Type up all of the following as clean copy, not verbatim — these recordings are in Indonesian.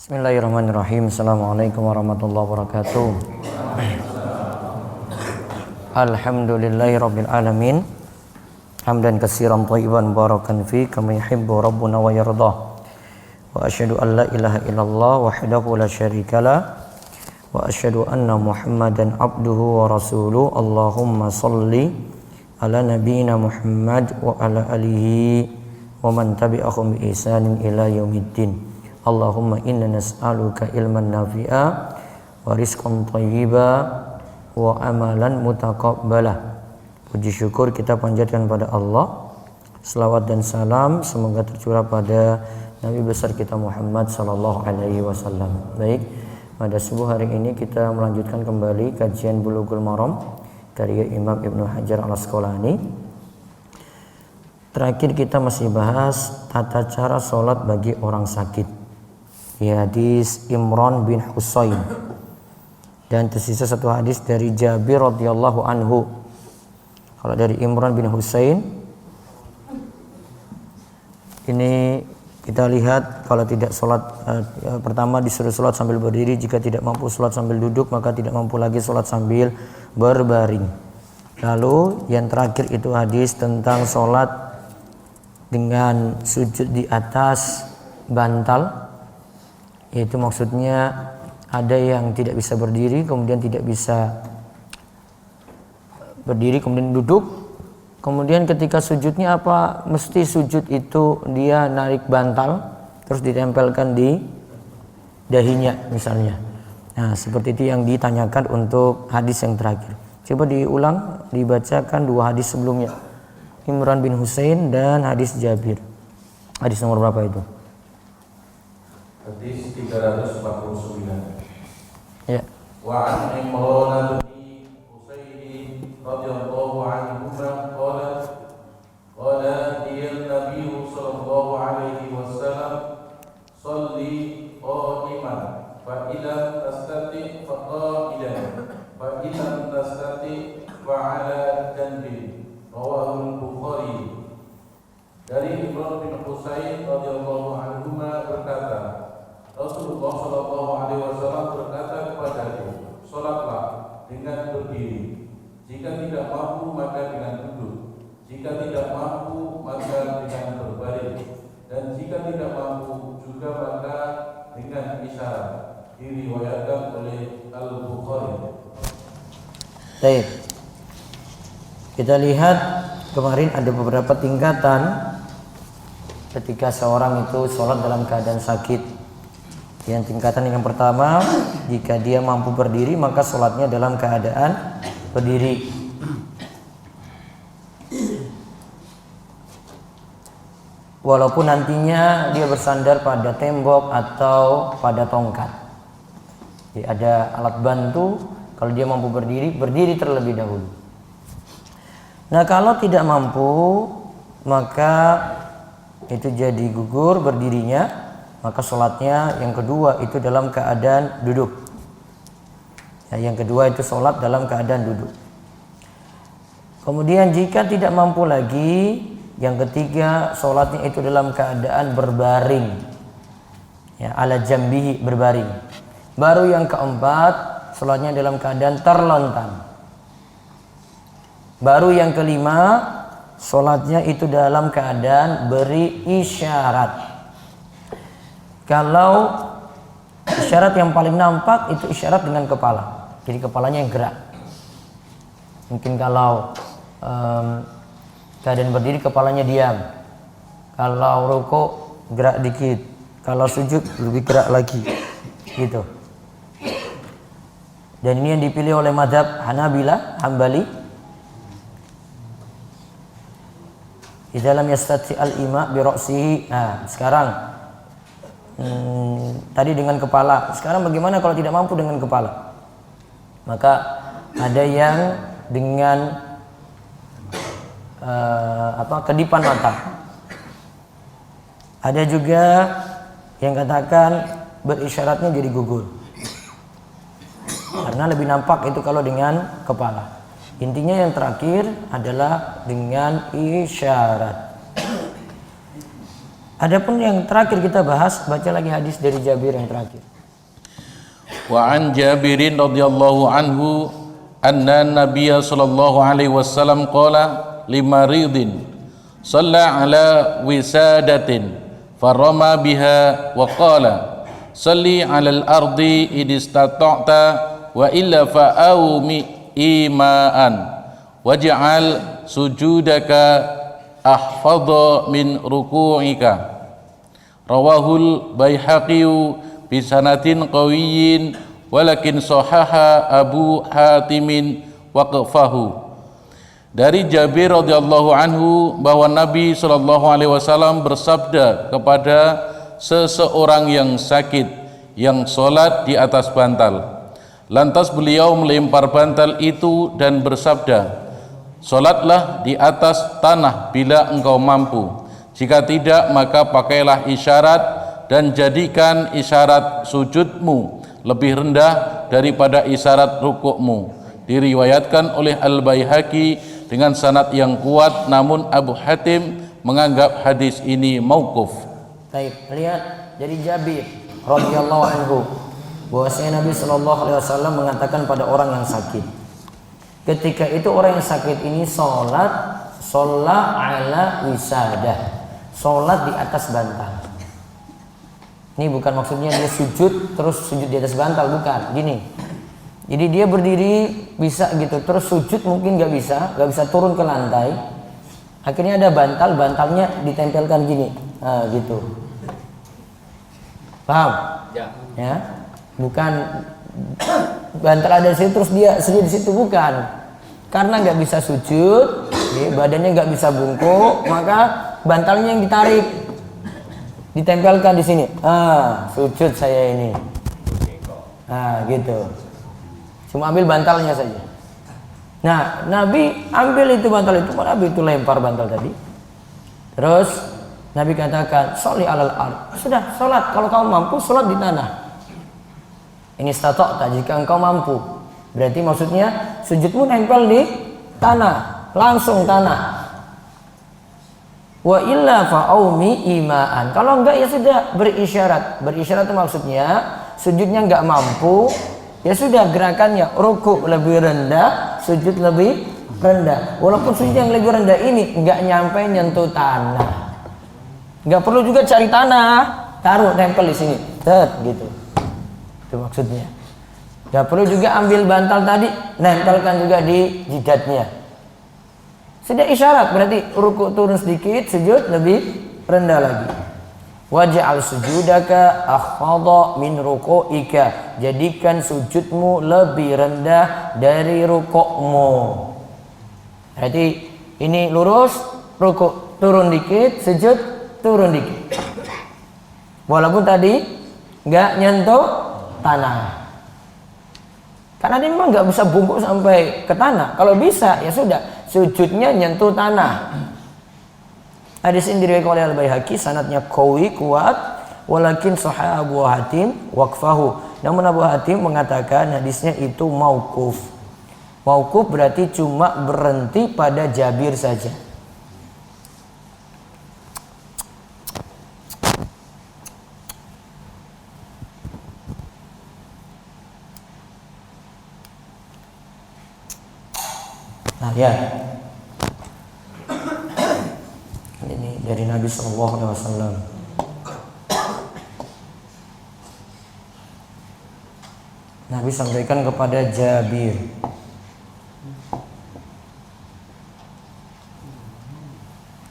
Bismillahirrahmanirrahim. Assalamualaikum warahmatullahi wabarakatuh. Alhamdulillahirabbil alamin. Hamdan katsiran thayyiban barakan fi kama yuhibbu rabbuna wa yardah. Wa asyhadu an la ilaha illallah wahdahu la syarikalah wa asyhadu anna Muhammadan abduhu wa rasuluh. Allahumma shalli ala nabiyyina Muhammad wa ala alihi wa man tabi'ahum bi ihsanin ila yaumiddin. Allahumma inna nas'aluka ilman nafi'a wa rizqan thayyiba wa amalan mutaqabbala. Puji syukur kita panjatkan pada Allah. Selawat dan salam semoga tercurah pada Nabi besar kita Muhammad sallallahu alaihi wasallam. Baik, pada subuh hari ini kita melanjutkan kembali kajian Bulughul Maram karya Imam Ibnu Hajar Al-Asqalani. Terakhir kita masih bahas tata cara sholat bagi orang sakit. Hadis Imran bin Husain, dan tersisa satu hadis dari Jabir radhiyallahu anhu. Kalau dari Imran bin Husain ini kita lihat kalau tidak sholat pertama disuruh sholat sambil berdiri, jika tidak mampu sholat sambil duduk maka tidak mampu lagi sholat sambil berbaring. Lalu yang terakhir itu hadis tentang sholat dengan sujud di atas bantal. Itu maksudnya ada yang tidak bisa berdiri, kemudian tidak bisa berdiri, kemudian duduk. Kemudian ketika sujudnya apa? Mesti sujud itu dia narik bantal terus ditempelkan di dahinya misalnya. Nah, seperti itu yang ditanyakan untuk hadis yang terakhir. Coba diulang, dibacakan dua hadis sebelumnya. Imran bin Husain dan hadis Jabir. Hadis nomor berapa itu? Hadis 349. Ya. Wa an Imran bin Husain radhiyallahu anhu qala dia Nabi sallallahu alaihi wasallam shalli qa'iman fa ila tastati fa qa'idan fa ila tastati wa ala janbi. Rawahu Bukhari. Dari Imran bin Husain radhiyallahu anhu berkata, Rasulullah sallallahu alaihi wasallam berkata kepadaku, salatlah dengan berdiri. Jika tidak mampu maka dengan duduk. Jika tidak mampu maka dengan berbaring. Dan jika tidak mampu juga maka dengan isyarat. Diriwayatkan oleh Al-Bukhari. Baik. Kita lihat kemarin ada beberapa tingkatan ketika seorang itu sholat dalam keadaan sakit. Yang tingkatan yang pertama, jika dia mampu berdiri maka sholatnya dalam keadaan berdiri. Walaupun nantinya dia bersandar pada tembok atau pada tongkat. Jadi ada alat bantu, kalau dia mampu berdiri, berdiri terlebih dahulu. Nah, kalau tidak mampu maka itu jadi gugur berdirinya. Maka sholatnya yang kedua itu dalam keadaan duduk. Ya, yang kedua itu sholat dalam keadaan duduk. Kemudian jika tidak mampu lagi, yang ketiga sholatnya itu dalam keadaan berbaring. Ya, ala jambihi, berbaring. Baru yang keempat sholatnya dalam keadaan terlentang. Baru yang kelima sholatnya itu dalam keadaan beri isyarat. Kalau isyarat yang paling nampak itu isyarat dengan kepala. Jadi kepalanya yang gerak. Mungkin kalau keadaan berdiri kepalanya diam. Kalau rukuk gerak dikit. Kalau sujud lebih gerak lagi. Gitu. Dan ini yang dipilih oleh mazhab Hambali. Di dalam yastati al-ima bi ra'sihi. Nah, sekarang tadi dengan kepala. Sekarang bagaimana kalau tidak mampu dengan kepala? Maka ada yang dengan kedipan mata. Ada juga yang katakan berisyaratnya jadi gugur. Karena lebih nampak itu kalau dengan kepala. Intinya yang terakhir adalah dengan isyarat. Adapun yang terakhir kita bahas, baca lagi hadis dari Jabir yang terakhir. Wa an Jabirin radhiyallahu anhu anna Nabiyya sallallahu alaihi wasallam qala limaridin shalla ala wisadatin farama biha wa qala salli ala al-ardi idistata'ta wa illa fa'aumi ima'an waj'al sujudaka ahfadha min ruku'ika. Rawahul Baihaqi bi sanadin qawiyyin walakin sahaha Abu Hatimin waqfahu. Dari Jabir radhiyallahu anhu bahwa Nabi sallallahu alaihi wasallam bersabda kepada seseorang yang sakit yang sholat di atas bantal. Lantas beliau melempar bantal itu dan bersabda, "Sholatlah di atas tanah bila engkau mampu. Jika tidak, maka pakailah isyarat dan jadikan isyarat sujudmu lebih rendah daripada isyarat rukukmu." Diriwayatkan oleh Al-Baihaqi dengan sanad yang kuat, namun Abu Hatim menganggap hadis ini mauquf. Baik, lihat dari Jabir radhiyallahu anhu bahwasanya Nabi sallallahu alaihi wasallam mengatakan pada orang yang sakit. Ketika itu orang yang sakit ini sholat ala wisadah, sholat di atas bantal. Ini bukan maksudnya dia sujud terus sujud di atas bantal, bukan. Gini, jadi dia berdiri bisa gitu, terus sujud mungkin nggak bisa turun ke lantai. Akhirnya ada bantalnya ditempelkan gini, gitu. Paham? Ya, bukan bantal ada di situ terus dia sujud di situ, bukan. Karena nggak bisa sujud, badannya nggak bisa bungkuk, maka bantalnya yang ditarik, ditempelkan di sini. Sujud saya ini. Gitu. Cuma ambil bantalnya saja. Nah, Nabi ambil itu bantal itu, Nabi itu lempar bantal tadi. Terus Nabi katakan, "Sholli alal ard." Sudah, sholat. Kalau kamu mampu, sholat di tanah. Ini stata'ta, jika engkau mampu. Berarti maksudnya sujudmu nempel di tanah, langsung tanah. Wa illa fa'aumi ima'an. Kalau enggak ya sudah berisyarat. Berisyarat itu maksudnya sujudnya enggak mampu, ya sudah gerakannya rukuk lebih rendah, sujud lebih rendah. Walaupun sujud yang lebih rendah ini enggak nyampe nyentuh tanah. Enggak perlu juga cari tanah, taruh tempel di sini. Gitu. Itu maksudnya. Gak perlu juga ambil bantal tadi, nempelkan juga di jidatnya. Sudah isyarat, berarti rukuk turun sedikit, sujud lebih rendah lagi. Waj'al sujudaka akhfadha min ruku'ika. Jadikan sujudmu lebih rendah dari rukukmu. Berarti ini lurus, rukuk turun dikit, sujud turun dikit. Walaupun tadi nggak nyentuh tanah. Karena dia memang nggak bisa bungkuk sampai ke tanah. Kalau bisa ya sudah, sujudnya nyentuh tanah. Hadis ini diriwayatkan oleh Al-Baihaqi, sanadnya qawi, kuat, walakin sahih Abu Hatim waqfahu. Namun Abu Hatim mengatakan hadisnya itu mauquf. Mauquf berarti cuma berhenti pada Jabir saja. Nah, ya. Ini dari Nabi sallallahu alaihi wasallam. Nabi sampaikan kepada Jabir.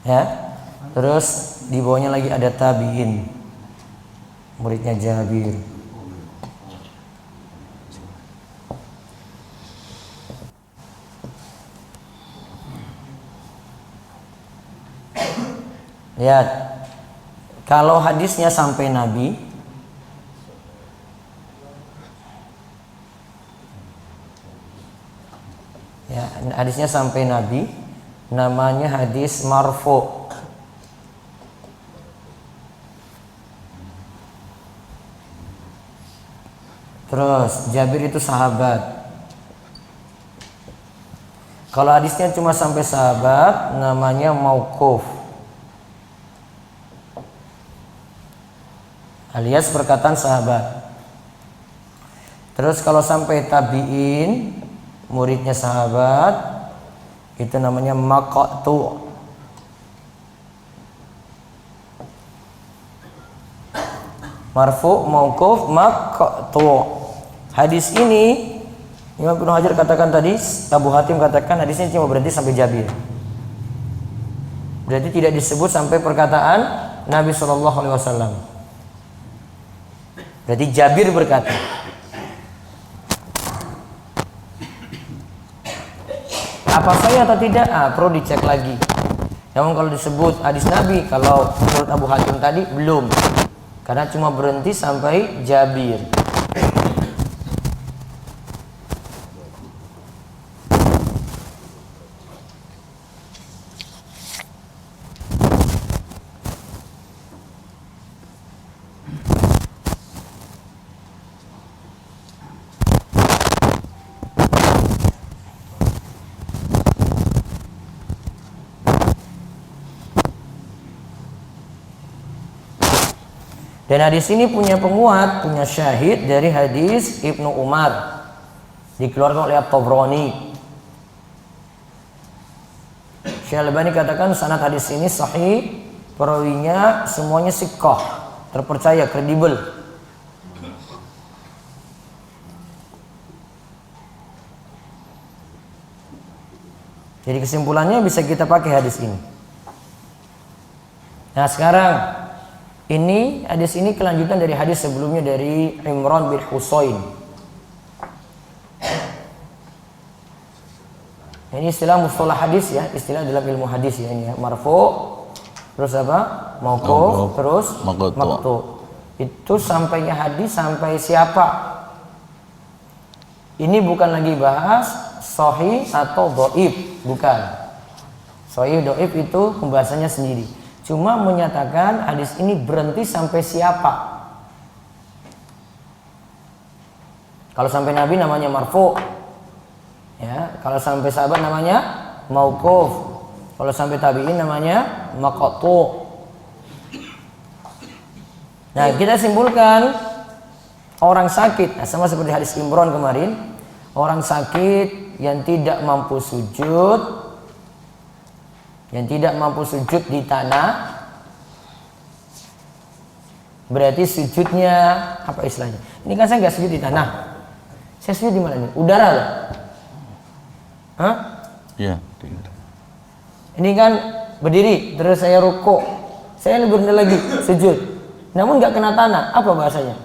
Ya. Terus di bawahnya lagi ada tabi'in. Muridnya Jabir. Lihat, kalau hadisnya sampai Nabi, ya, hadisnya sampai Nabi, namanya hadis marfu. Terus Jabir itu sahabat. Kalau hadisnya cuma sampai sahabat, namanya mauquf. alias perkataan sahabat. Terus kalau sampai tabi'in, muridnya sahabat, itu namanya maqtu'. Marfu', mauquf, maqtu'. Hadis ini Imam Ibnu Hajar katakan tadi, Abu Hatim katakan hadis ini cuma berhenti sampai Jabir. Berarti tidak disebut sampai perkataan Nabi SAW. Berarti Jabir berkata. Apa saya atau tidak? Perlu dicek lagi. Namun kalau disebut hadis Nabi, kalau menurut Abu Hatim tadi belum, karena cuma berhenti sampai Jabir. Dan hadis ini punya penguat, punya syahid dari hadis Ibnu Umar, dikeluarkan oleh At-Tabrani. Syekh Al-Albani katakan sanad hadis ini sahih, perawinya semuanya siqah, terpercaya, kredibel. Jadi kesimpulannya bisa kita pakai hadis ini. Nah sekarang ini hadis ini kelanjutan dari hadis sebelumnya dari Imran bin Husain. Ini istilah mustalah hadis ya, istilah dalam ilmu hadis ya ini ya. Marfu, terus apa? Mauquf, terus maqtu. Itu sampainya hadis sampai siapa? Ini bukan lagi bahas sahih atau dhaif, bukan. Sahih dhaif itu pembahasannya sendiri. Cuma menyatakan hadis ini berhenti sampai siapa. Kalau sampai Nabi namanya marfu, ya. Kalau sampai sahabat namanya mauquf. Kalau sampai tabi'in namanya maqtu. Nah kita simpulkan orang sakit, sama seperti hadis Imran kemarin, orang sakit yang tidak mampu sujud, yang tidak mampu sujud di tanah, berarti sujudnya apa istilahnya? Ini kan saya nggak sujud di tanah, saya sujud di mana nih? Udara loh. Hah? Iya. Ini kan berdiri, terus saya rukuk, saya lebih rendah lagi sujud, namun nggak kena tanah, apa bahasanya?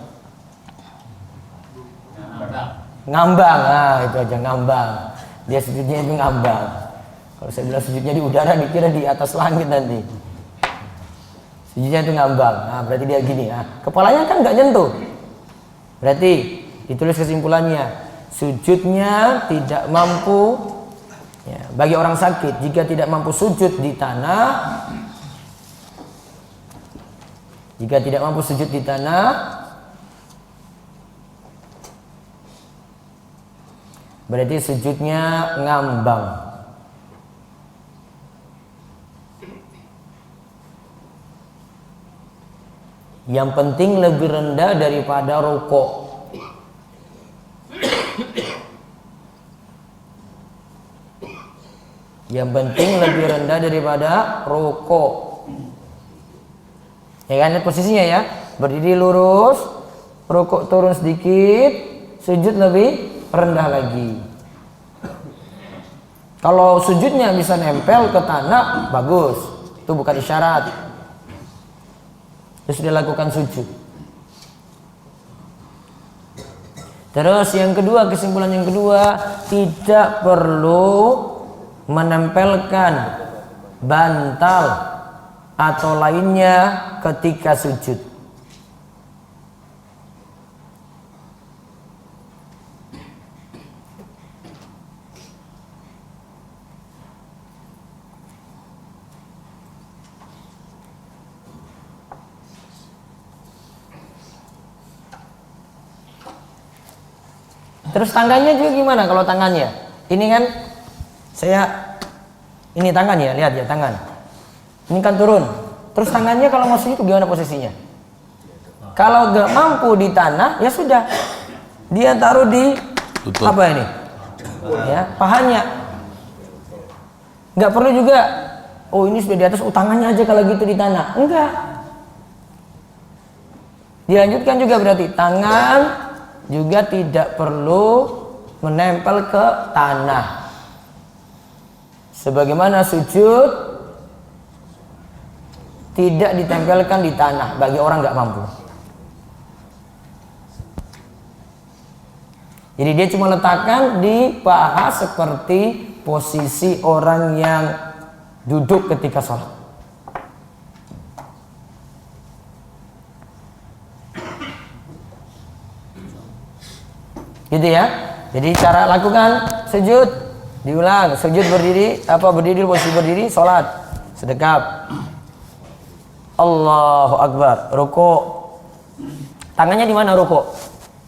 Ngambang, itu aja ngambang. Dia sujudnya itu ngambang. Kalau saya bilang sujudnya di udara, dikira di atas langit nanti. Sujudnya itu ngambang. Nah, berarti dia gini. Nah, kepalanya kan nggak nyentuh. Berarti ditulis kesimpulannya, sujudnya tidak mampu. Ya, bagi orang sakit, jika tidak mampu sujud di tanah, berarti sujudnya ngambang. Yang penting lebih rendah daripada rukuk. Yang penting lebih rendah daripada rukuk. Ya kan posisinya ya, berdiri lurus, rukuk turun sedikit, sujud lebih rendah lagi. Kalau sujudnya bisa nempel ke tanah, bagus. Itu bukan isyarat. Terus dia lakukan sujud. Terus yang kedua, kesimpulan yang kedua, tidak perlu menempelkan bantal atau lainnya ketika sujud. Terus tangannya juga gimana kalau tangannya? Ini kan ini tangan ya, lihat ya tangan. Ini kan turun. Terus tangannya kalau mau sujud gimana posisinya? Kalau nggak mampu di tanah, ya sudah, dia taruh di Tutup. apa ini? Ya, pahanya. Nggak perlu juga. Oh, ini sudah di atas, utangannya aja kalau gitu di tanah. Enggak. Dilanjutkan juga berarti tangan juga tidak perlu menempel ke tanah. Sebagaimana sujud tidak ditempelkan di tanah bagi orang nggak mampu. Jadi dia cuma letakkan di paha seperti posisi orang yang duduk ketika sholat. Gitu ya. Jadi cara lakukan sujud diulang, sujud berdiri, berdiri posisi berdiri, sholat, sedekap, Allahu Akbar, rukuk. Tangannya di mana rukuk?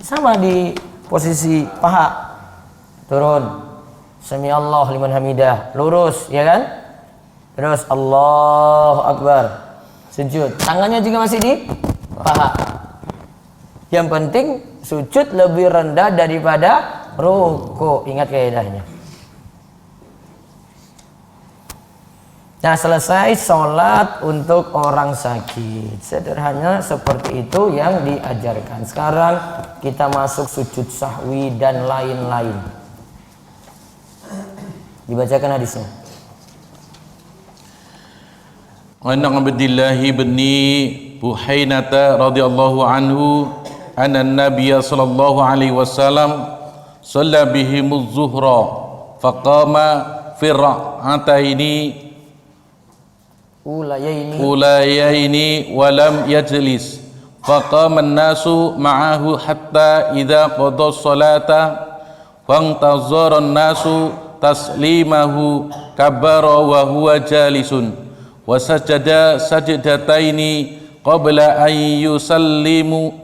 Sama di posisi paha, turun, Sami Allah liman hamidah, lurus, ya kan? Terus Allahu Akbar, sujud. Tangannya juga masih di paha. Yang penting sujud lebih rendah daripada rukuk. Ingat kaidahnya. Nah, selesai sholat untuk orang sakit. Sederhana seperti itu yang diajarkan. Sekarang kita masuk sujud sahwi dan lain-lain. Dibacakan hadisnya. An Abdillah bin Buhainata radhiyallahu anhu anna an-nabiy sallallahu alaihi wasallam shalla bihim az-zuhra faqama fi ra'ataini ulayaini wa lam yajlis faqama an-nasu ma'ahu hatta idza qada as-salata fantazara an-nasu taslimahu kabbara wa huwa jalisun wa sajada sajdataini qabla ayyusallima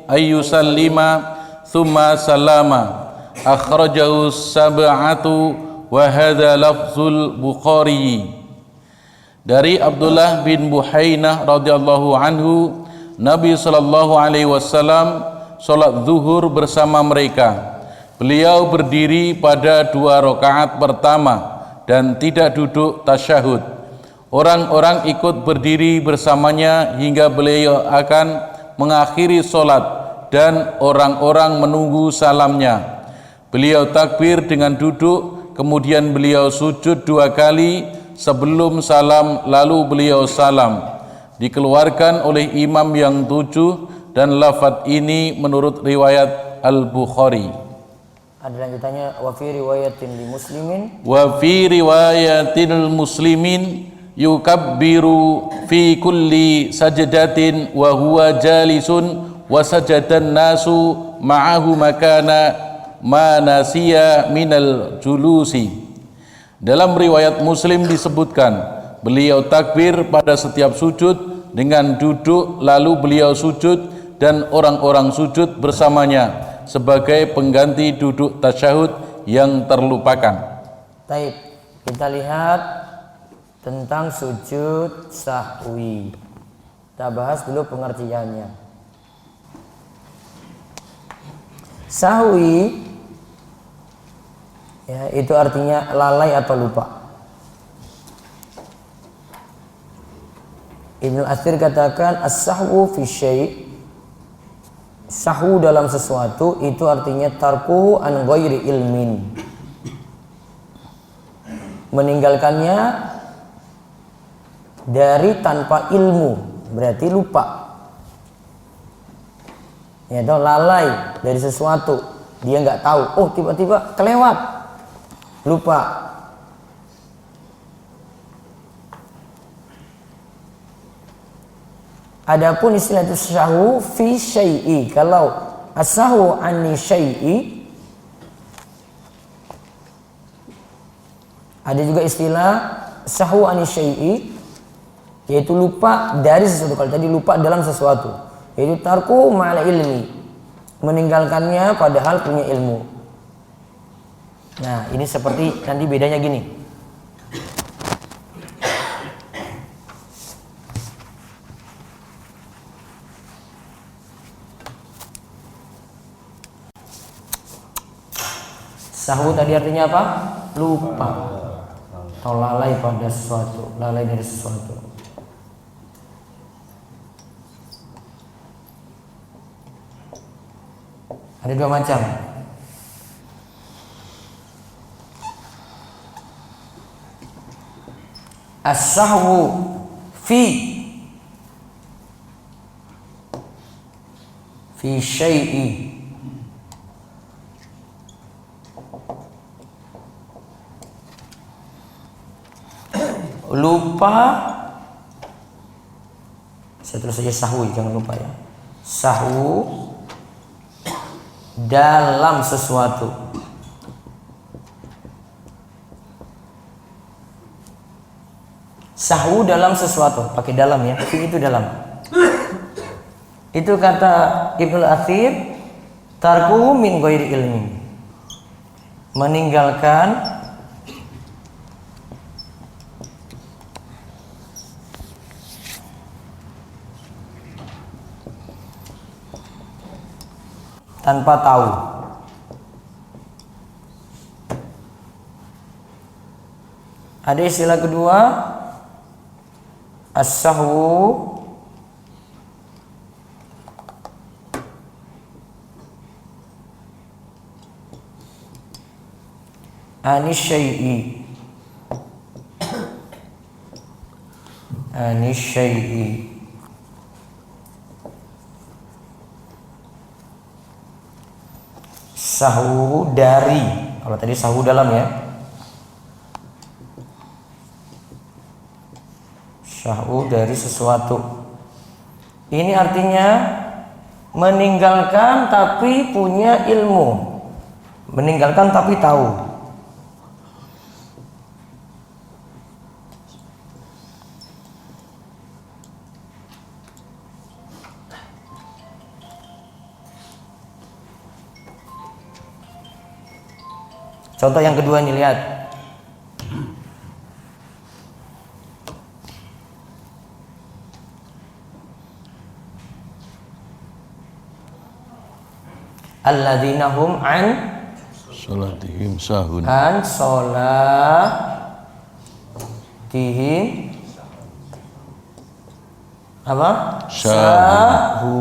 thumma salama akhrajahu sab'atu wa hadha lafzul Bukhari. Dari Abdullah bin Buhainah radhiyallahu anhu, Nabi sallallahu alaihi wasallam salat zuhur bersama mereka. Beliau berdiri pada 2 rakaat pertama dan tidak duduk tasyahud. Orang-orang ikut berdiri bersamanya hingga beliau akan mengakhiri sholat dan orang-orang menunggu salamnya. Beliau takbir dengan duduk, kemudian beliau sujud 2 kali sebelum salam, lalu beliau salam. Dikeluarkan oleh imam yang 7 dan lafaz ini menurut riwayat Al-Bukhari. Ada lanjutannya, wa fi riwayatin li muslimin. Wa fi riwayatil muslimin yukabbiru fi kulli sajdatin wa huwa jalisun wa sajadan nasu ma'ahu makana ma nasiya minal julusi. Dalam riwayat Muslim disebutkan beliau takbir pada setiap sujud dengan duduk, lalu beliau sujud dan orang-orang sujud bersamanya sebagai pengganti duduk tasyahud yang terlupakan. Baik, kita lihat tentang sujud sahwi. Kita bahas dulu pengertiannya. Sahwi ya, itu artinya lalai atau lupa. Ibnu Athir katakan as-sahwu fi syai', sahwu dalam sesuatu itu artinya tarkuhu an ghairi ilmin, meninggalkannya dari tanpa ilmu, berarti lupa. Ya, atau lalai dari sesuatu, dia nggak tahu. Oh, tiba-tiba kelewat, lupa. Adapun istilah itu sahwu fi syai'i, kalau as-sahwu anni syai'i, ada juga istilah sahwu anni syai'i, yaitu lupa dari sesuatu. Kalau tadi lupa dalam sesuatu, yaitu tarku ma'al ilmi, meninggalkannya padahal punya ilmu. Nah, ini seperti nanti bedanya gini. Sahwu tadi artinya apa? Lupa atau lalai pada sesuatu, lalai dari sesuatu. Ada dua macam. As-sahwu fi syai'i, lupa. Saya tulis saja sahwu, jangan lupa ya. Sahwu dalam sesuatu. Sahwu dalam sesuatu, pakai dalam ya, fi itu dalam. Itu kata Ibnu Athir, tarkuhu min ghairi ilmi, meninggalkan tanpa tahu. Ada istilah kedua, as-sahwu anis syai'i, anis syai'i, sahwu dari. Kalau tadi sahwu dalam ya, sahwu dari sesuatu. Ini artinya meninggalkan tapi punya ilmu, meninggalkan tapi tahu. Contoh yang kedua ini, lihat. Alladzina hum an salatihim sahun. An salatihim apa? Sahun.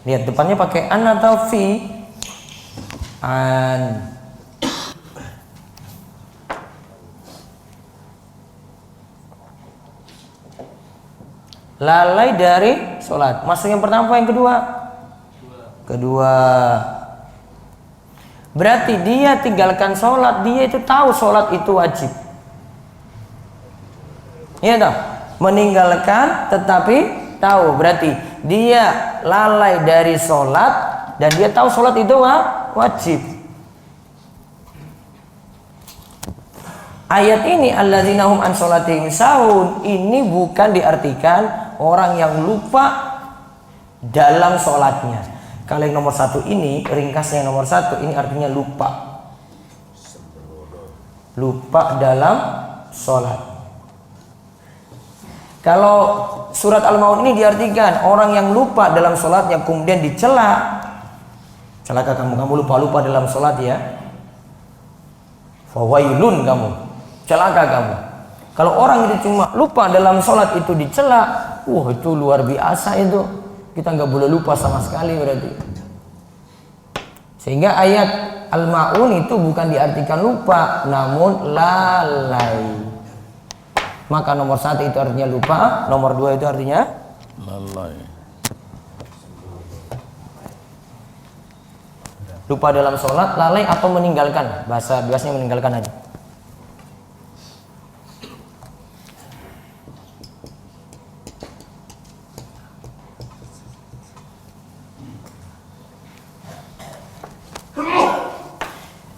Lihat depannya pakai an atau fi? An. Lalai dari sholat. Masuk yang pertama apa yang kedua? Kedua. Berarti dia tinggalkan sholat, dia itu tahu sholat itu wajib. Iya toh? Meninggalkan tetapi tahu. Berarti dia lalai dari sholat dan dia tahu sholat itu wajib. Ayat ini alladzina hum an sholatihim sahun, ini bukan diartikan orang yang lupa dalam sholatnya. Kalau yang nomor satu ini, ringkasnya yang nomor satu ini artinya lupa. Lupa dalam sholat. Kalau surat Al-Maun ini diartikan orang yang lupa dalam sholatnya kemudian dicela. Celaka kamu lupa dalam sholat ya. Fawailun kamu, celaka kamu. Kalau orang itu cuma lupa dalam sholat itu dicela, itu luar biasa itu. Kita nggak boleh lupa sama sekali berarti. Sehingga ayat Al-Maun itu bukan diartikan lupa, namun lalai. Maka nomor satu itu artinya lupa, nomor dua itu artinya lalai. Lupa dalam sholat, lalai atau meninggalkan. Bahasa biasanya meninggalkan aja.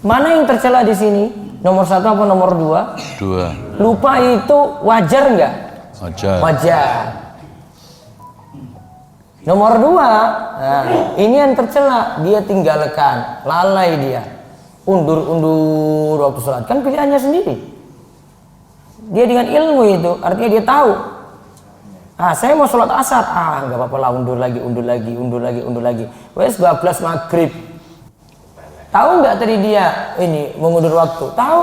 Mana yang tercela di sini? Nomor satu apa nomor dua? Dua. Lupa itu wajar nggak? Wajar. Wajar. Nomor dua, nah, ini yang tercela, dia tinggalkan, lalai dia, undur waktu sholat. Kan pilihannya sendiri. Dia dengan ilmu itu, artinya dia tahu. Saya mau sholat asar. Nggak apa-apa lah, undur lagi. Wes 12 maghrib. Tahu nggak tadi dia ini mengundur waktu? Tahu.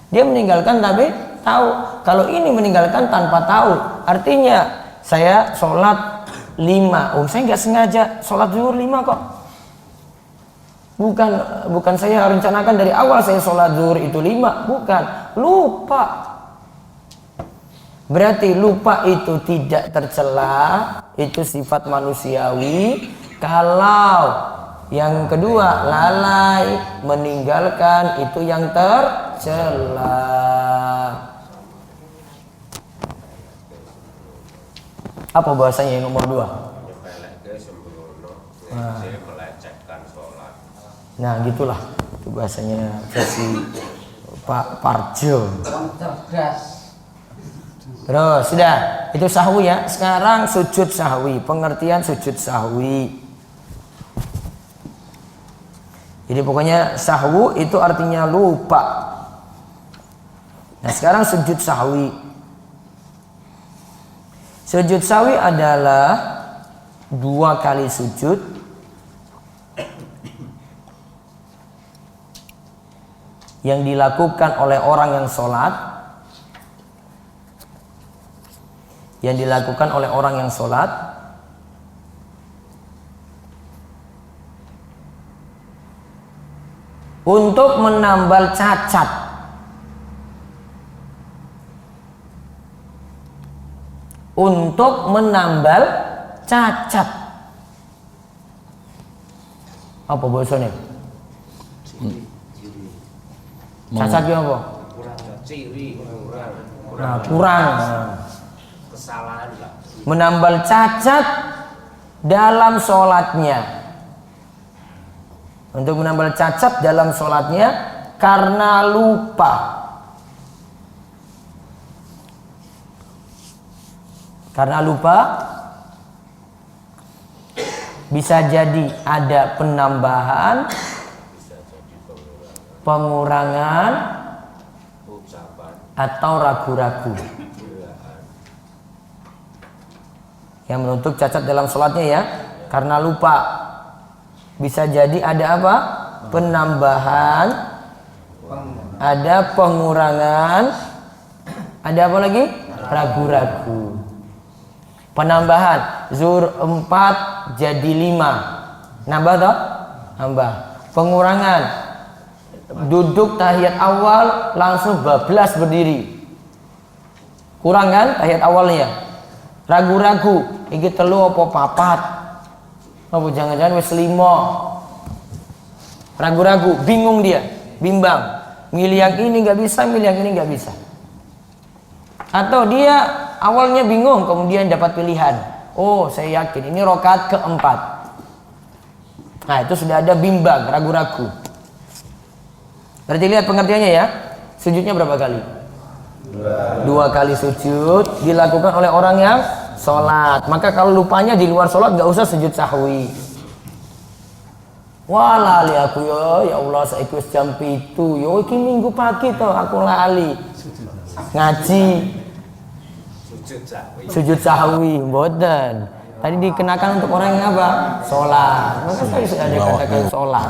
Dia meninggalkan tapi tahu. Kalau ini meninggalkan tanpa tahu, artinya saya sholat 5. Saya nggak sengaja sholat zuhur 5 kok. Bukan saya rencanakan dari awal saya sholat zuhur itu 5. Bukan. Lupa. Berarti lupa itu tidak tercela, itu sifat manusiawi. Kalau yang kedua lalai, meninggalkan, itu yang tercela. Apa bahasanya yang nomor 2? Nah gitulah itu bahasanya versi Pak Parjo. Cerdas. Terus sudah, itu sahwi ya. Sekarang sujud sahwi, pengertian sujud sahwi. Jadi pokoknya sahwu itu artinya lupa. Nah sekarang sujud sahwi. Sujud sahwi adalah 2 kali sujud yang dilakukan oleh orang yang sholat. Untuk menambal cacat. Apa bahasanya? Cacat ya apa? Kurang. Kesalahan lah. Menambal cacat dalam sholatnya. Untuk menambal cacat dalam sholatnya karena lupa. Bisa jadi ada penambahan, pengurangan, atau ragu-ragu. Yang menutup cacat dalam sholatnya ya, karena lupa. Bisa jadi ada apa? Penambahan, ada pengurangan, ada apa lagi? Ragu-ragu. Penambahan, zuhur 4 jadi 5. Nambah toh? Nambah. Pengurangan, duduk tahiyat awal langsung bablas berdiri. Kurang kan tahiyat awalnya? Ragu-ragu, iki telu apa papat? Apa jangan-jangan wis 5. Ragu-ragu, bingung dia, bimbang. Milih yang ini nggak bisa, milih yang ini nggak bisa. Atau dia awalnya bingung, kemudian dapat pilihan. Oh, saya yakin ini rakaat keempat. Nah, itu sudah ada bimbang, ragu-ragu. Berarti lihat pengertiannya ya. Sujudnya berapa kali? 2 kali sujud dilakukan oleh orang yang sholat. Maka kalau lupanya di luar sholat gak usah sujud sahwi. Wah lali aku ya Allah saya jam 7 yo iki minggu pagi toh aku lali ngaji sujud sahwi mboten. Tadi dikenakan untuk orang yang apa? Sholat. Maka saya sudah dikatakan sholat.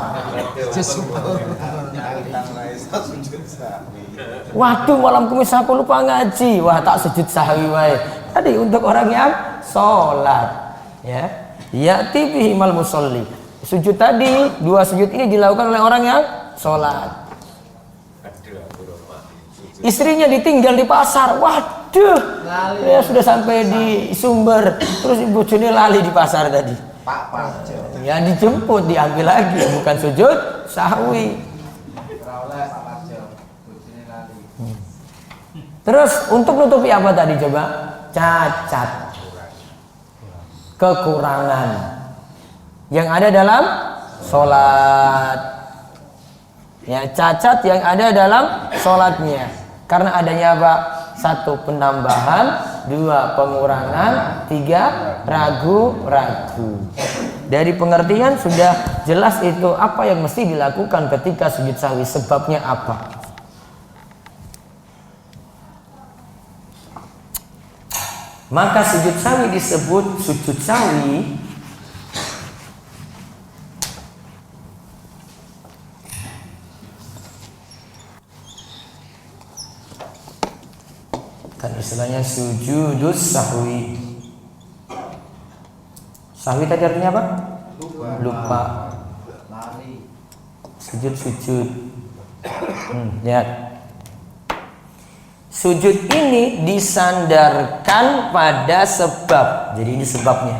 Waduh malam Kamis aku lupa ngaji. Wah tak sujud sahwi wae. Tadi untuk orang yang sholat. Ya. Ya'ti bihimal musolli. Sujud tadi, 2 sujud ini dilakukan oleh orang yang sholat. Istrinya ditinggal di pasar. Waduh. Ya sudah sampai di Sumber. Terus ibu Juni lali di pasar tadi. Ya dijemput, diambil lagi. Bukan sujud sahwi. Terus untuk nutupi apa tadi coba? Cacat, kekurangan yang ada dalam sholat. Ya, cacat yang ada dalam sholatnya. Karena adanya apa? 1 penambahan, 2 pengurangan, 3 ragu-ragu. Dari pengertian sudah jelas itu apa yang mesti dilakukan ketika sujud sahwi. Sebabnya apa? Maka sujud sahwi disebut sujud sahwi kan istilahnya sujudus sahwi. Sahwi tadi artinya apa? Lupa. Sujud. Lihat. Sujud ini disandarkan pada sebab. Jadi ini sebabnya.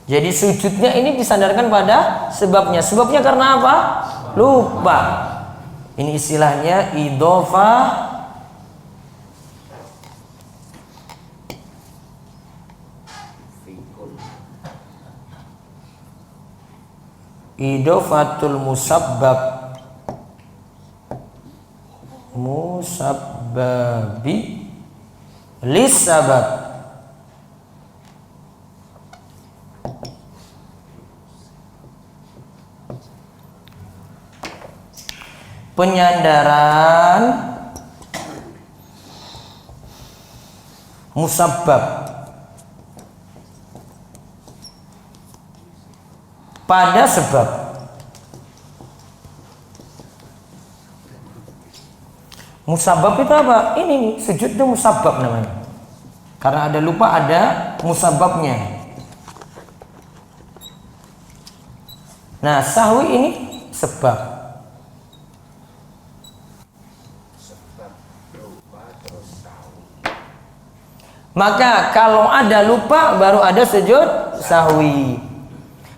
Jadi sujudnya ini disandarkan pada sebabnya. Sebabnya karena apa? Lupa. Ini istilahnya idhofah idhofatul musabbabi lis sabab. Penyandaran musabbab pada sebab. Musabbab itu apa? Ini nih, sujud itu musabbab namanya. Karena ada lupa, ada musabbabnya. Nah, sahwi ini sebab. Maka kalau ada lupa baru ada sujud sahwi.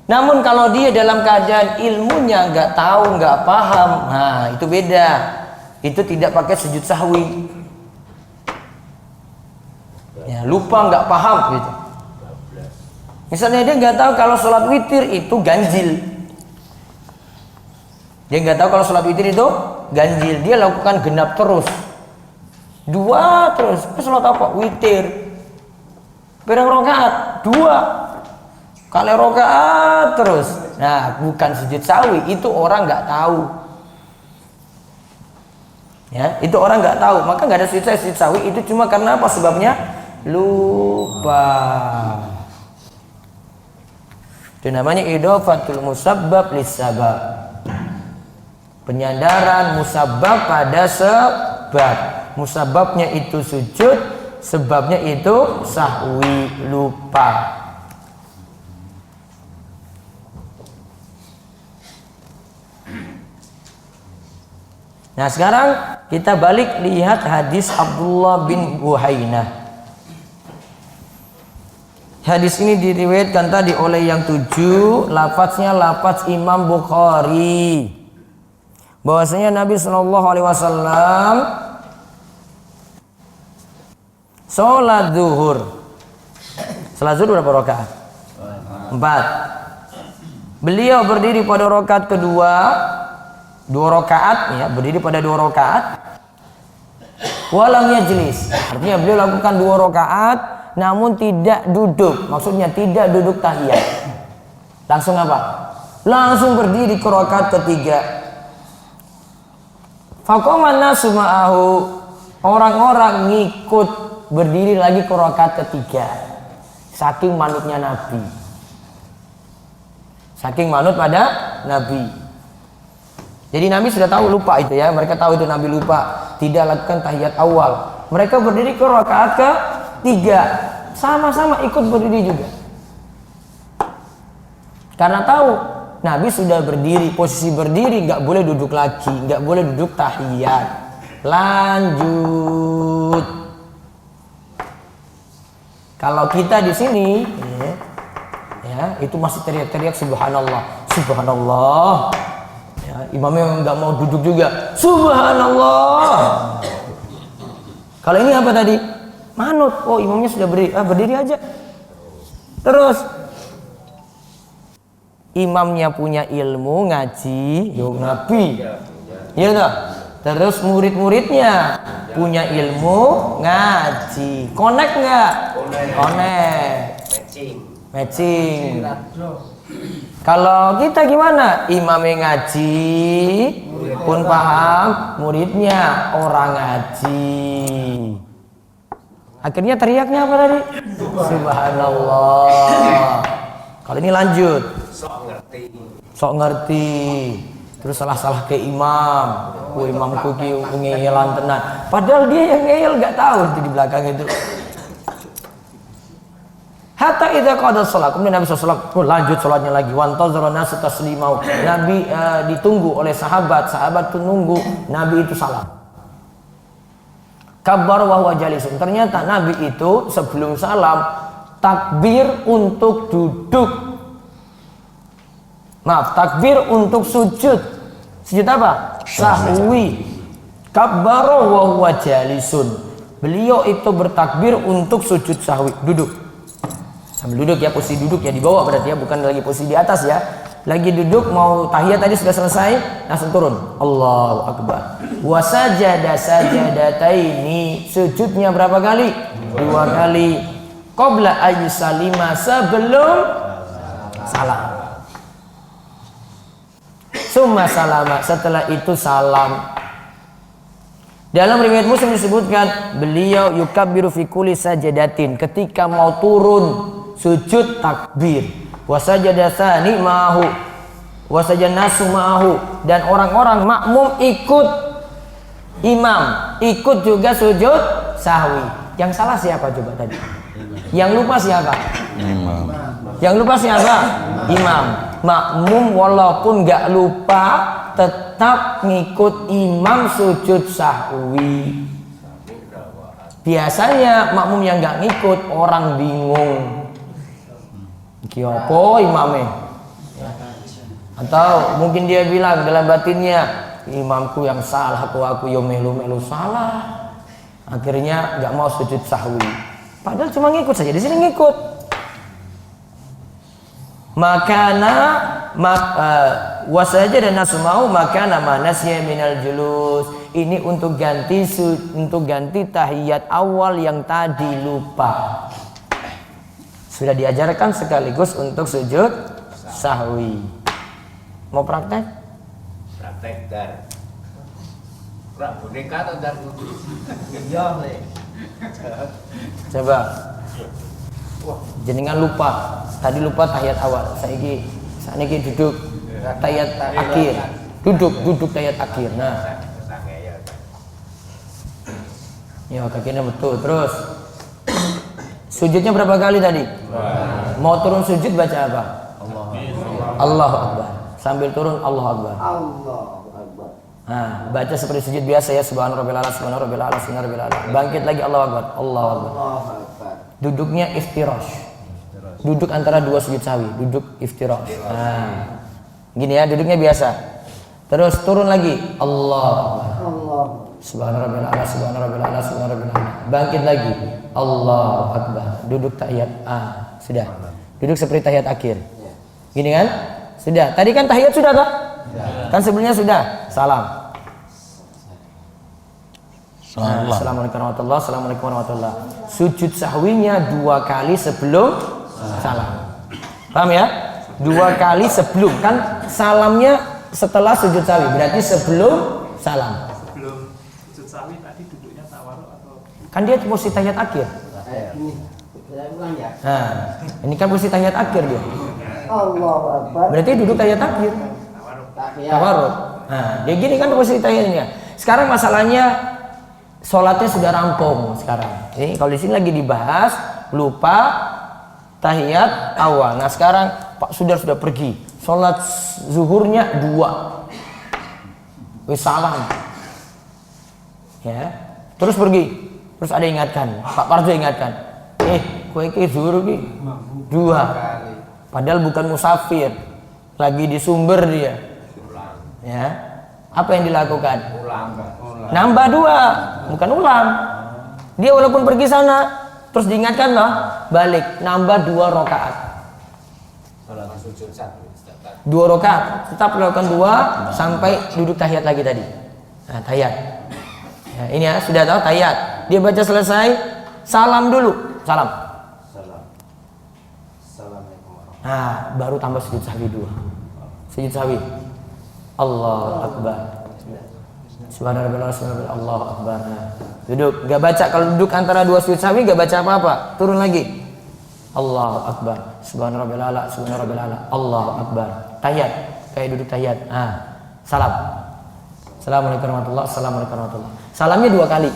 Namun kalau dia dalam keadaan ilmunya nggak tahu, nggak paham, nah itu beda. Itu tidak pakai sujud sahwi. Ya, lupa nggak paham gitu. Misalnya dia nggak tahu kalau sholat witir itu ganjil. Dia nggak tahu kalau sholat witir itu ganjil. Dia lakukan genap terus, 2 terus. Sholat apa? Witir. Berapa rakaat? 2 kali rakaat terus. Nah, bukan sujud sahwi, itu orang nggak tahu. Ya, itu orang nggak tahu, maka nggak ada sujud sahwi. Itu cuma karena apa sebabnya? Lupa. Itu namanya idhofatul musabbab lis sabab. Penyandaran musabbab pada sebab. Musabbabnya itu sujud, sebabnya itu sahwi, lupa. Nah, sekarang kita balik lihat hadis Abdullah bin Buhainah. Hadis ini diriwayatkan tadi oleh yang 7, lafaznya lafaz Imam Bukhari. Bahwasanya Nabi Shallallahu alaihi wasallam sholat zuhur. Sholat zuhur berapa rakaat? 4. Beliau berdiri pada rakaat kedua, 2 rakaat, ya, berdiri pada 2 rakaat. Walam yajlis, artinya beliau lakukan 2 rakaat, namun tidak duduk. Maksudnya tidak duduk tahiyat. Langsung apa? Langsung berdiri ke rakaat ketiga. Faqaman nasu ma'ahu, orang-orang ngikut berdiri lagi ke rakaat ketiga. Saking manutnya Nabi. Saking manut pada Nabi. Jadi Nabi sudah tahu lupa itu ya. Mereka tahu itu Nabi lupa, tidak lakukan tahiyat awal. Mereka berdiri ke rakaat ketiga. Sama-sama ikut berdiri juga. Karena tahu Nabi sudah berdiri, posisi berdiri, nggak boleh duduk lagi, nggak boleh duduk tahiyat. Lanjut. Kalau kita di sini, ya, itu masih teriak-teriak subhanallah, subhanallah. Ya, imamnya nggak mau duduk juga, subhanallah. Kalau ini apa tadi? Manut. Oh, imamnya sudah berdiri, berdiri aja. Terus imamnya punya ilmu ngaji, Nabi. Iya toh? Terus murid-muridnya punya ilmu ngaji. Connect nggak? Connect. Matching. Kalau kita gimana? Imamnya ngaji pun paham, muridnya orang ngaji. Akhirnya teriaknya apa tadi? Subhanallah. Kalau ini lanjut. Sok ngerti. Terus salah-salah ke imam. Imamku ki ngeyelan tenan. Padahal dia yang ngeyel nggak tahu itu di belakang itu. Hatta idza qada shalah, kemudian Nabi SAW lanjut sholatnya lagi. Wantazara nasu taslimau. Nabi ditunggu oleh sahabat itu nunggu Nabi itu salam. Kabbar wa huwa jalisun. Ternyata Nabi itu sebelum salam takbir untuk duduk. Maaf, takbir untuk sujud. Sujud apa? Sahwi. Kabbar wa huwa jalisun. Beliau itu bertakbir untuk sujud sahwi, duduk. Sambil duduk ya, posisi duduk ya di bawah berarti ya, bukan lagi posisi di atas ya. Lagi duduk mau tahiyat tadi sudah selesai, langsung turun. Allahu Akbar. Wa sajada sajadataini. Sujudnya berapa kali? 2 kali. Qabla ayyusalima, sebelum salam. Summa salama, setelah itu salam. Dalam riwayat Muslim disebutkan beliau yukabbiru fi kulli sajadatin, ketika mau turun sujud takbir. Wasajada tsani ma'ahu wasajan nasu ma'ahu, dan orang-orang makmum ikut imam, ikut juga sujud sahwi. Yang salah siapa coba tadi? Yang lupa siapa? Imam. Yang lupa siapa? Imam. Makmum walaupun nggak lupa tetap ngikut imam sujud sahwi. Biasanya makmum yang nggak ngikut orang bingung. Iki apa imamnya? Atau mungkin dia bilang dalam batinnya, imamku yang salah, aku yo melu-melu salah. Akhirnya nggak mau sujud sahwi. Padahal cuma ngikut saja, di sini ngikut. Makana wasaja dan nasmau makana manasya minal julus. Ini untuk ganti tahiyat awal yang tadi lupa. Sudah diajarkan sekaligus untuk sujud sahwi. Mau praktek? Praktek dar. Prak boneka atau dar kudu? Iya, Le. Coba. Jenengan lupa. Tadi lupa tahiyat awal. Saiki duduk tahiyat akhir. Duduk tahiyat akhir. Nah. Ya, kakinya betul. Terus sujudnya berapa kali tadi? Mau turun sujud baca apa? Allahu Akbar. Sambil turun Allahu Akbar. Nah, baca seperti sujud biasa ya, subhanarabbil a'la, subhanarabbil a'la, subhanarabbil a'la. Bangkit lagi Allahu Akbar. Allahu Akbar. Duduknya iftirash. Duduk antara 2 sujud sahwi, duduk iftirash. Nah. Gini ya, duduknya biasa. Terus turun lagi Allahu Akbar. Subhanarabbil a'la, subhanarabbil a'la, subhanarabbil a'la. Bangkit lagi Allahu Akbar. Duduk tahiyat sudah. Duduk seperti tahiyat akhir. Gini kan? Sudah. Tadi kan tahiyat sudah toh? Kan sebelumnya sudah. Salam. Assalamualaikum warahmatullahi, assalamualaikum warahmatullahi. Sujud sahwinya 2 kali sebelum salam. Paham ya? 2 kali sebelum, kan salamnya setelah sujud sahwi, berarti sebelum salam. Sebelum sujud sahwi tadi duduknya tawaruk atau? Kan dia posisi tahiyat akhir. Nah, ini kan posisi tahiyat akhir dia. Berarti duduk tahiyat akhir. Tawaruk. Nah, dia gini kan posisi tahiyatnya. Sekarang masalahnya sholatnya sudah rampung sekarang. Ini kalau di sini lagi dibahas lupa tahiyat awal. Nah sekarang Pak sudah pergi. Sholat zuhurnya 2. Wis salam. Ya. Terus pergi. Terus ada ingatkan. Pak Parjo ingatkan. Kowe iki zuhur iki 2. Padahal bukan musafir. Lagi di sumber dia. Ya. Apa yang dilakukan? Nambah 2, bukan ulang. Dia walaupun pergi sana, terus diingatkan loh, balik, nambah 2 rakaat. 2 rakaat, tetap melakukan 2 sampai duduk tahiyat lagi tadi. Nah, tahiyat. Ya, ini ya, sudah tahu tahiyat. Dia baca selesai, salam dulu, salam. Nah, baru tambah sujud sahwi 2. Sujud sahwi. Allahu Akbar. Subhanallah, subhanallah, Allahu Akbar. Nah, duduk, enggak baca. Kalau duduk antara 2 sujud sahwi enggak baca apa-apa. Turun lagi. Allahu Akbar. Subhanallah, subhanallah, Allahu Akbar. Tahiyat, kayak duduk tahiyat. Nah, salam. Assalamualaikum warahmatullahi wabarakatuh. Salamnya 2 kali.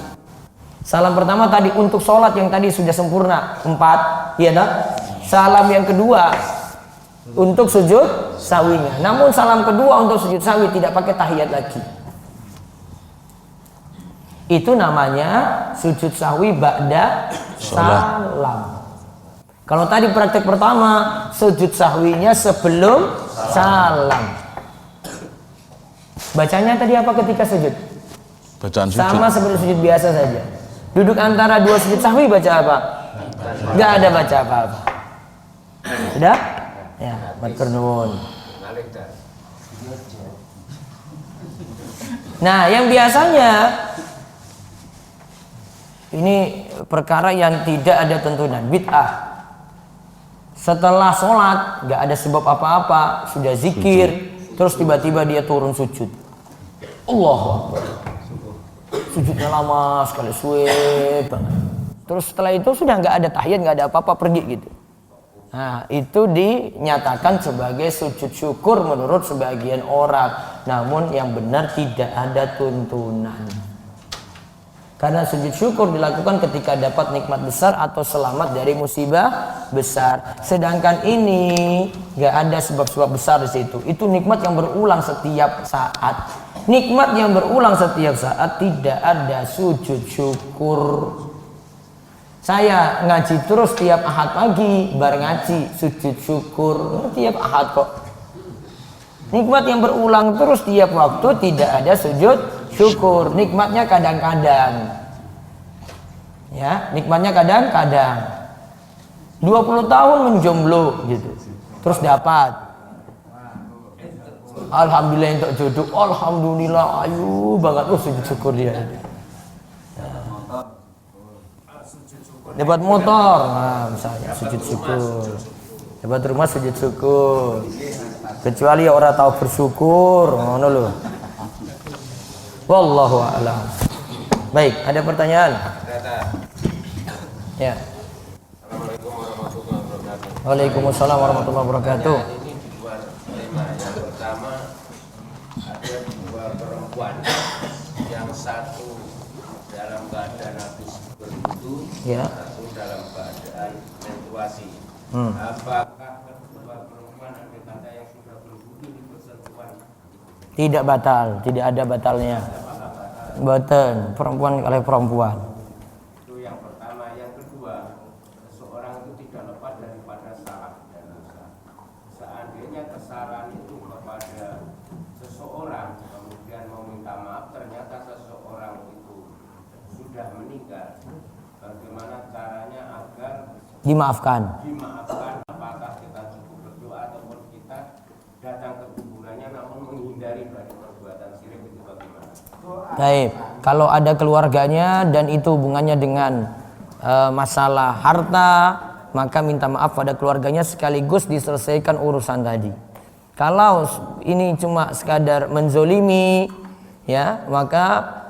Salam pertama tadi untuk sholat yang tadi sudah sempurna 4, iya tak? Salam yang kedua untuk sujud sahwinya. Namun salam kedua untuk sujud sahwi tidak pakai tahiyat lagi. Itu namanya sujud sahwi ba'da salam. Kalau tadi praktek pertama sujud sahwinya sebelum salam. Bacanya tadi apa ketika sujud? Bacaan sujud. Sama seperti sujud biasa saja. Duduk antara 2 sujud sahwi baca apa? Enggak ada baca apa-apa. Sudah? Ya, matur nuwun. Nah, yang biasanya ini perkara yang tidak ada tuntunan, bid'ah. Setelah sholat enggak ada sebab apa-apa, sudah zikir, terus tiba-tiba dia turun sujud. Allahu Akbar. Sujudnya lama sekali, suwe banget. Terus setelah itu sudah nggak ada tahiyat, nggak ada apa-apa, pergi gitu. Nah, itu dinyatakan sebagai sujud syukur menurut sebagian orang. Namun yang benar tidak ada tuntunan. Karena sujud syukur dilakukan ketika dapat nikmat besar atau selamat dari musibah besar. Sedangkan ini nggak ada sebab-sebab besar di situ. Itu nikmat yang berulang setiap saat. Nikmat yang berulang setiap saat, tidak ada sujud syukur. Saya ngaji terus tiap Ahad pagi, bar ngaji sujud syukur tiap Ahad kok. Nikmat yang berulang terus tiap waktu, tidak ada sujud syukur. Nikmatnya kadang-kadang. Ya, nikmatnya kadang-kadang. 20 tahun menjomblo gitu. Terus dapat. Alhamdulillah untuk jodoh. Alhamdulillah, ayu banget sujud syukur dia. Dapat motor, nah misalnya sujud syukur. Dapat rumah sujud syukur. Kecuali orang tahu bersyukur, ngono lho. Wallahu a'lam. Baik, ada pertanyaan? Ya. Assalamualaikum warahmatullahi wabarakatuh. Waalaikumsalam warahmatullahi wabarakatuh. Ini 2 tema. Yang pertama, ada 2 perempuan, yang satu dalam keadaan habis berwudu, Ya. satu dalam keadaan menstruasi. Apakah kedua perempuan ada kata yang sudah berwudu di bersentuhan? Tidak batal, tidak ada batalnya. Betul, perempuan oleh perempuan. Itu yang pertama. Yang kedua, seseorang itu tidak lepas daripada salah dan dosa. Seandainya kesalahan itu kepada seseorang, kemudian meminta maaf, ternyata seseorang itu sudah meninggal, bagaimana caranya agar Dimaafkan. dimaafkan? Apakah kita cukup berdoa ataupun kita datang ke kuburannya namun menghindari dari perbuatan syirik, itu bagaimana? Baik, kalau ada keluarganya dan itu hubungannya dengan masalah harta, maka minta maaf pada keluarganya sekaligus diselesaikan urusan tadi. Kalau ini cuma sekadar menzolimi, ya, maka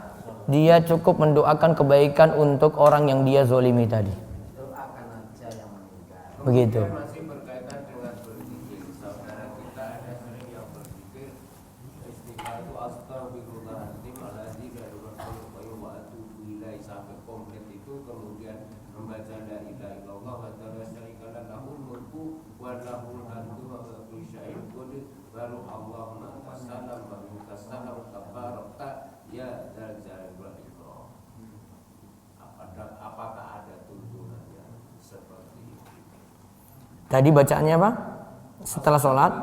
dia cukup mendoakan kebaikan untuk orang yang dia zolimi tadi. Begitu. Masih berkaitan dengan berzikir, saudara kita ada sering yang berzikir istighfar itu astagfirullahaladzim alladzi la ilaha illallah wa atubu ilaih sampai komplit itu, kemudian membaca la ilaha illallah wa la syarika lahul mulku wa lahul hamdu wa huwa kulli syai'in qadir, baru Allahumma tasallam wa minkas salam tabarakta ya dzal jalali wal ikram. Apakah ada tuntunannya seperti itu? Tadi bacaannya apa? Setelah sholat.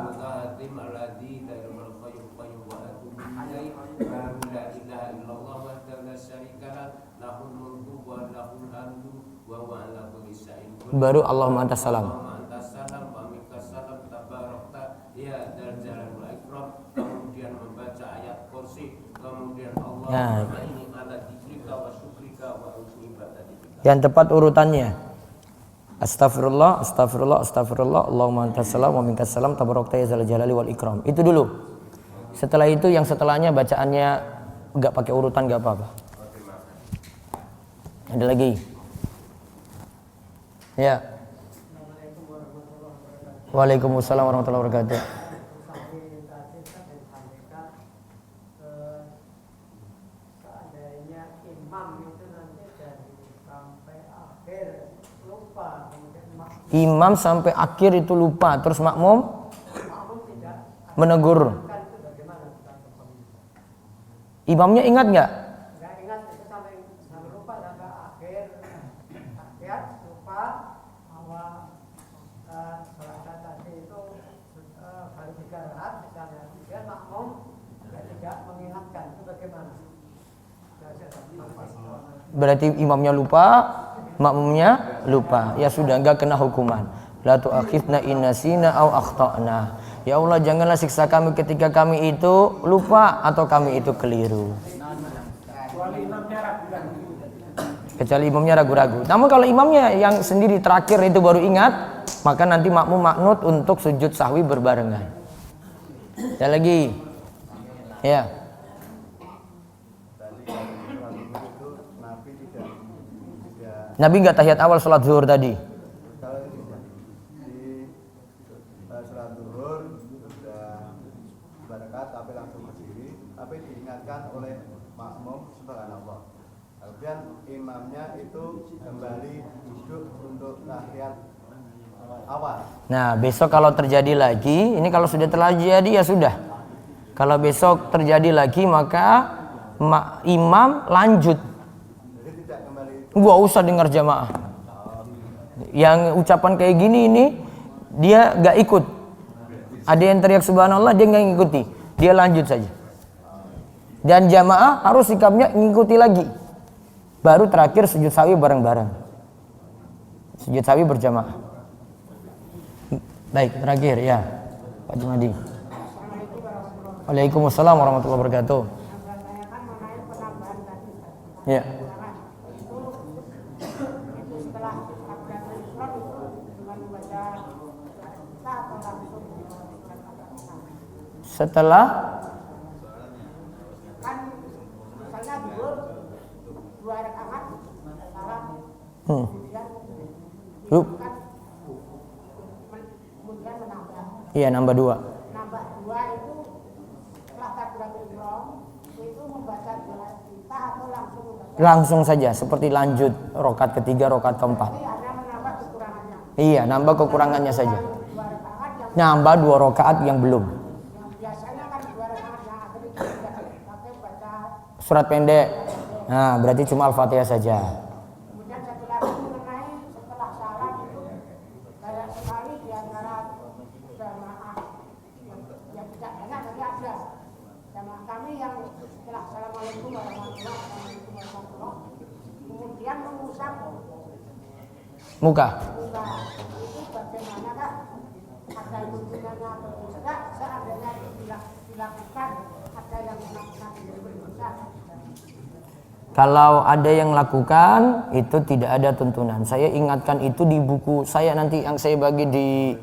Baru Allahumma antas salam. Kemudian membaca ayat kursi, kemudian Allah Ya. ini ala dzikrika wa syukrika wa husni ibadatika. Yang tepat urutannya. Astagfirullah, astagfirullah, astagfirullah, Allahumma antas salam wa minkas salam, tabarakta ya zal jalali wal ikram. Itu dulu. Setelah itu yang setelahnya bacaannya enggak pakai urutan enggak apa-apa. Ada lagi? Ya. Waalaikumsalam warahmatullahi wabarakatuh. Imam sampai akhir itu lupa, terus makmum menegur. Imamnya ingat nggak? Nggak ingat, itu sampai lupa sampai akhir lupa bahwa sholat tadi itu baru 3 rakaat, misalnya kemudian makmum tidak mengingatkan, itu bagaimana? Berarti imamnya lupa, makmumnya lupa. Ya sudah, enggak kena hukuman. La tu'akhidna in nasina aw akhtana. Ya Allah, janganlah siksa kami ketika kami itu lupa atau kami itu keliru. Kecuali imamnya ragu-ragu. Namun kalau imamnya yang sendiri terakhir itu baru ingat, maka nanti makmum maknut untuk sujud sahwi berbarengan. Dan lagi, ya. Nabi nggak tahiyat awal sholat zuhur tadi. Kalau di sholat zuhur sudah barakat tapi langsung berdiri, tapi diingatkan oleh makmum subhanallah. Kemudian imamnya itu kembali duduk untuk tahiyat awal. Nah, besok kalau terjadi lagi, ini kalau sudah terjadi ya sudah. Kalau besok terjadi lagi maka imam lanjut. Gua usah dengar jamaah. Yang ucapan kayak gini ini dia gak ikut. Ada yang teriak subhanallah, dia gak ngikuti, dia lanjut saja. Dan jamaah harus sikapnya ngikuti lagi. Baru terakhir sujud sawi bareng-bareng. Sujud sawi berjamaah. Baik, terakhir ya Pak Jumadi. Waalaikumsalam warahmatullahi wabarakatuh. Ya. Setelah kan misalnya dua rakaat salam kemudian menambah. Iya, nambah 2. Nambah 2 itu setelah takbiratul ihram itu membaca dua titah atau langsung membaca? Langsung saja seperti lanjut rakaat ketiga, rakaat keempat. Jadi hanya menambah kekurangannya. Iya, nambah kekurangannya saja. 2 rakaat yang Nambah 2 rakaat yang belum. biasanya kan 2 rakaat yang akhir itu tidak pakai baca. Surat pendek. Nah, berarti cuma Al-Fatihah saja. Kemudian satu lagi mengenai setelah salam itu banyak sekali di antara jamaah yang tidak banyak tapi ada jamaah kami yang setelah assalamualaikum warahmatullahi wabarakatuh kemudian mengusap Muka. itu bagaimana kak? Ada hubungannya atau tidak? Seandainya dilakukan ada yang melakukan berdosa. Kalau ada yang lakukan itu tidak ada tuntunan. Saya ingatkan itu di buku saya nanti yang saya bagi di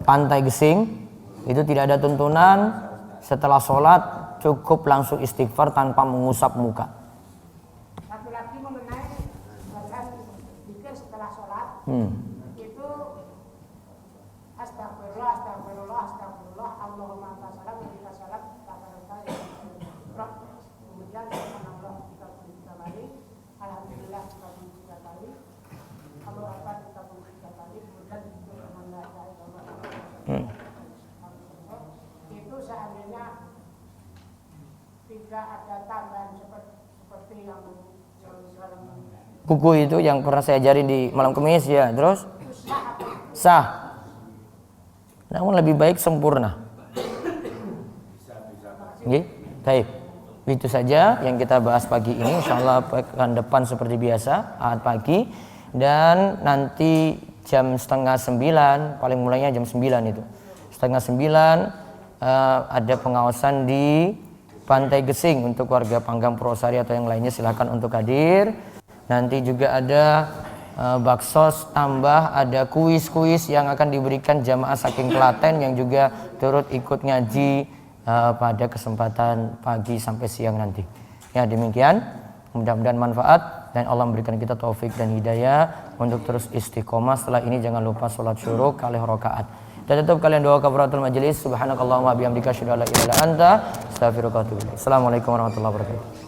Pantai Gesing. Itu tidak ada tuntunan. Setelah sholat cukup langsung istighfar tanpa mengusap muka. Satu lagi mengenai bacaan zikir setelah sholat itu astagfirullah, astagfirullah, astagfirullah, Allahumma anta salam wa minka salam, tabaraka ya Rabb. Kemudian subhanallah 33 kali, alhamdulillah 33 kali, Allahu akbar 33 kali, kemudian subhanallah la ilaha illallah. Itu seandainya tidak ada tambahan seperti yang sekarang Buku itu yang pernah saya ajarin di malam Kamis ya. Terus sah. Namun lebih baik sempurna. Oke, baik. Itu saja yang kita bahas pagi ini. Insyaallah pekan depan seperti biasa Ahad pagi dan nanti jam 8:30 paling mulainya jam 9 itu. 8:30 ada pengawasan di Pantai Gesing untuk warga Panggang Purwosari atau yang lainnya silakan untuk hadir. Nanti juga ada bakso tambah ada kuis-kuis yang akan diberikan jamaah saking Klaten yang juga turut ikut ngaji pada kesempatan pagi sampai siang nanti. Ya, demikian, mudah-mudahan manfaat dan Allah memberikan kita taufik dan hidayah untuk terus istiqomah. Setelah ini jangan lupa sholat syuruk kali rakaat. Dan tutup kalian doa kafaratul majelis. Subhanakallahumma bihamdika asyhadu an la ilaha illa anta astaghfiruka wa atubu ilaik. Assalamualaikum warahmatullahi wabarakatuh.